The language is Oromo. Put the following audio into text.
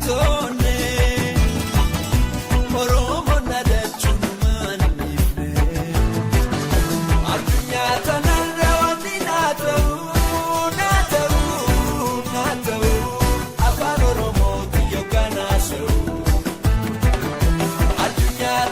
barattoonni Oromoon adachuun maaniifne addunyaa tanarra wanti naa ta'u afaan Oromoo biyya kanaa se'u addunyaa